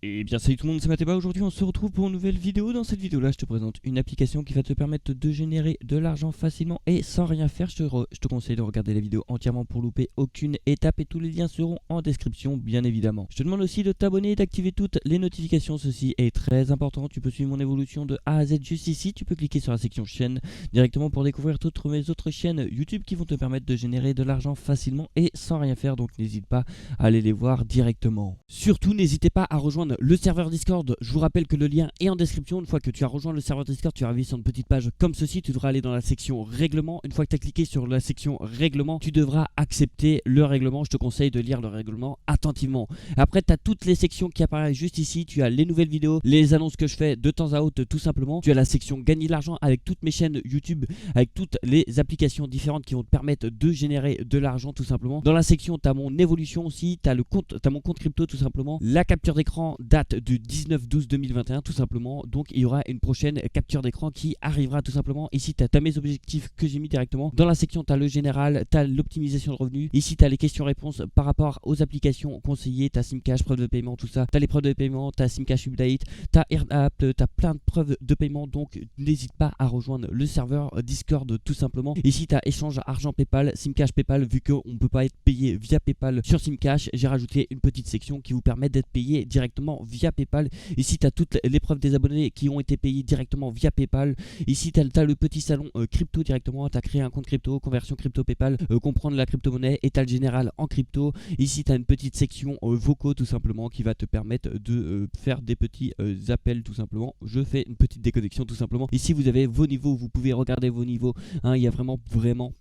Et bien salut tout le monde, c'est Mathéba. Aujourd'hui on se retrouve pour une nouvelle vidéo. Dans cette vidéo là je te présente une application qui va te permettre de générer de l'argent facilement et sans rien faire. Je te conseille de regarder la vidéo entièrement pour louper aucune étape et tous les liens seront en description bien évidemment. Je te demande aussi de t'abonner et d'activer toutes les notifications, ceci est très important. Tu peux suivre mon évolution de A à Z juste ici. Tu peux cliquer sur la section chaîne directement pour découvrir toutes mes autres chaînes YouTube qui vont te permettre de générer de l'argent facilement et sans rien faire. Donc n'hésite pas à aller les voir directement. Surtout n'hésitez pas à rejoindre le serveur Discord. Je vous rappelle que le lien est en description. Une fois que tu as rejoint le serveur Discord, tu vas arriver sur une petite page comme ceci. Tu devras aller dans la section règlement. Une fois que tu as cliqué sur la section règlement, tu devras accepter le règlement. Je te conseille de lire le règlement attentivement. Après, tu as toutes les sections qui apparaissent juste ici. Tu as les nouvelles vidéos, les annonces que je fais de temps à autre tout simplement. Tu as la section gagner de l'argent avec toutes mes chaînes YouTube, avec toutes les applications différentes qui vont te permettre de générer de l'argent tout simplement. Dans la section, tu as mon évolution aussi. Tu as mon compte crypto tout simplement. La capture d'écran date du 19/12/2021 tout simplement. Donc il y aura une prochaine capture d'écran qui arrivera tout simplement. Ici tu as mes objectifs que j'ai mis directement. Dans la section tu as le général, tu as l'optimisation de revenus. Ici tu as les questions-réponses par rapport aux applications conseillées. Tu as Simcash, preuve de paiement, tout ça. Tu as les preuves de paiement, tu as Simcash Update, tu as AirApp, tu as plein de preuves de paiement. Donc n'hésite pas à rejoindre le serveur Discord tout simplement. Ici tu as échange argent PayPal, Simcash PayPal. Vu qu'on ne peut pas être payé via PayPal sur Simcash, j'ai rajouté une petite section qui vous permet d'être payé directement via PayPal. Ici tu as toutes les preuves des abonnés qui ont été payés directement via PayPal. Ici tu as le petit salon crypto directement. Tu as créé un compte crypto, conversion crypto PayPal, comprendre la crypto-monnaie et tu as le général en crypto. Ici tu as une petite section vocaux tout simplement qui va te permettre de faire des petits appels tout simplement. Je fais une petite déconnexion tout simplement. Ici vous avez vos niveaux, vous pouvez regarder vos niveaux, hein, il y a vraiment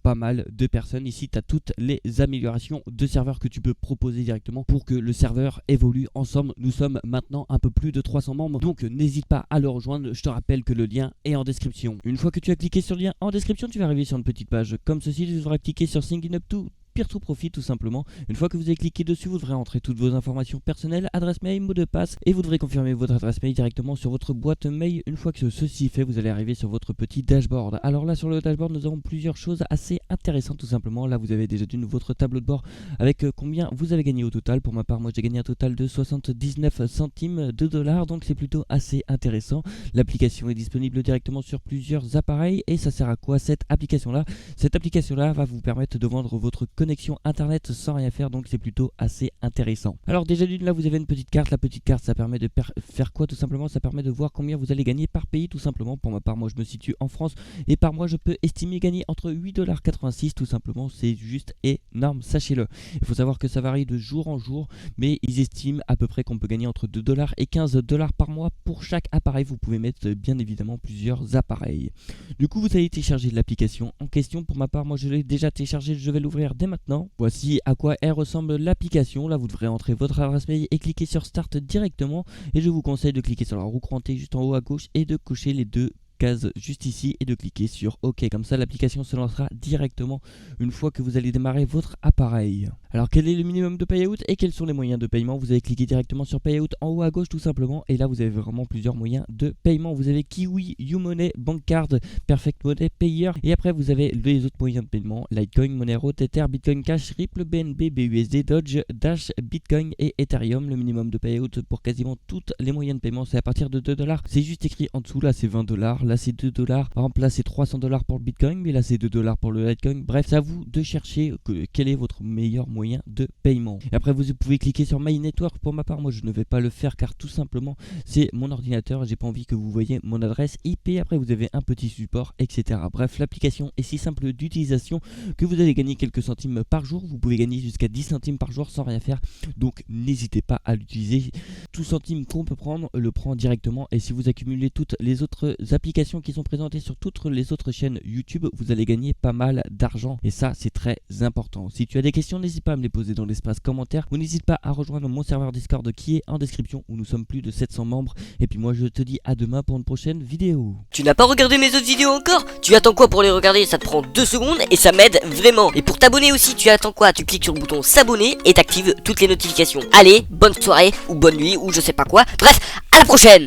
pas mal de personnes. Ici tu as toutes les améliorations de serveur que tu peux proposer directement pour que le serveur évolue ensemble. Nous sommes maintenant un peu plus de 300 membres, donc n'hésite pas à le rejoindre. Je te rappelle que le lien est en description. Une fois que tu as cliqué sur le lien en description, tu vas arriver sur une petite page comme ceci. Tu devras cliquer sur Sign Up to Peer-to-Profit tout simplement. Une fois que vous avez cliqué dessus, vous devrez entrer toutes vos informations personnelles, adresse mail, mot de passe et vous devrez confirmer votre adresse mail directement sur votre boîte mail. Une fois que ceci est fait, vous allez arriver sur votre petit dashboard. Alors là sur le dashboard, nous avons plusieurs choses assez intéressantes tout simplement. Là vous avez déjà d'une votre tableau de bord avec combien vous avez gagné au total. Pour ma part, moi j'ai gagné un total de 79 centimes de dollars, donc c'est plutôt assez intéressant. L'application est disponible directement sur plusieurs appareils. Et ça sert à quoi cette application là? Cette application là va vous permettre de vendre votre connexion internet sans rien faire, donc c'est plutôt assez intéressant. Alors déjà d'une, là vous avez une petite carte. La petite carte ça permet de faire quoi tout simplement? Ça permet de voir combien vous allez gagner par pays tout simplement. Pour ma part, moi je me situe en France et par mois je peux estimer gagner entre 8,86$ tout simplement. C'est juste énorme, sachez-le. Il faut savoir que ça varie de jour en jour, mais ils estiment à peu près qu'on peut gagner entre 2$ et 15$ par mois pour chaque appareil. Vous pouvez mettre bien évidemment plusieurs appareils. Du coup vous allez télécharger l'application en question. Pour ma part, moi je l'ai déjà téléchargé, je vais l'ouvrir dès maintenant. Voici à quoi elle ressemble l'application. Là vous devrez entrer votre adresse mail et cliquer sur Start directement. Et je vous conseille de cliquer sur la roue crantée juste en haut à gauche et de cocher les deux cases juste ici et de cliquer sur OK. Comme ça l'application se lancera directement une fois que vous allez démarrer votre appareil. Alors quel est le minimum de payout et quels sont les moyens de paiement? Vous allez cliquer directement sur payout en haut à gauche tout simplement. Et là vous avez vraiment plusieurs moyens de paiement. Vous avez Kiwi, YouMoney, Bankcard, Perfect Money, Payer. Et après vous avez les autres moyens de paiement: Litecoin, Monero, Tether, Bitcoin Cash, Ripple, BNB, BUSD, Dodge, Dash, Bitcoin et Ethereum. Le minimum de payout pour quasiment toutes les moyens de paiement c'est à partir de 2$. C'est juste écrit en dessous. Là c'est 20$. Là c'est 2$. Par exemple là c'est 300$ pour le Bitcoin, mais là c'est 2$ pour le Litecoin. Bref, c'est à vous de chercher quel est votre meilleur moyen de paiement. Et après vous pouvez cliquer sur My Network. Pour ma part, moi je ne vais pas le faire car tout simplement c'est mon ordinateur. J'ai pas envie que vous voyez mon adresse IP. Après vous avez un petit support, etc. Bref, l'application est si simple d'utilisation que vous allez gagner quelques centimes par jour. Vous pouvez gagner jusqu'à 10 centimes par jour sans rien faire. Donc n'hésitez pas à l'utiliser. Tout centime qu'on peut prendre, le prend directement. Et si vous accumulez toutes les autres applications qui sont présentées sur toutes les autres chaînes YouTube, vous allez gagner pas mal d'argent. Et ça c'est très important. Si tu as des questions, n'hésite pas à me les poser dans l'espace commentaire ou n'hésite pas à rejoindre mon serveur Discord qui est en description où nous sommes plus de 700 membres. Et puis moi je te dis à demain pour une prochaine vidéo. Tu n'as pas regardé mes autres vidéos encore? Tu attends quoi pour les regarder? Ça te prend 2 secondes et ça m'aide vraiment. Et pour t'abonner aussi, tu attends quoi? Tu cliques sur le bouton s'abonner et t'actives toutes les notifications. Allez, bonne soirée ou bonne nuit ou je sais pas quoi. Bref, à la prochaine!